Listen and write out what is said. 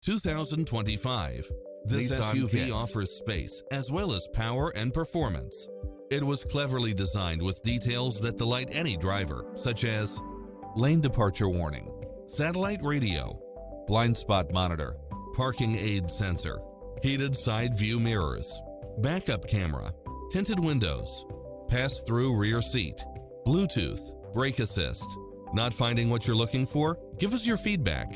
2025. This Nissan SUV Kicks. offers space as well as power and performance. It was cleverly designed with details that delight any driver, such as lane departure warning, satellite radio, blind spot monitor, parking aid sensor, heated side view mirrors, backup camera, tinted windows, pass-through rear seat, Bluetooth, brake assist. Not finding what you're looking for? Give us your feedback.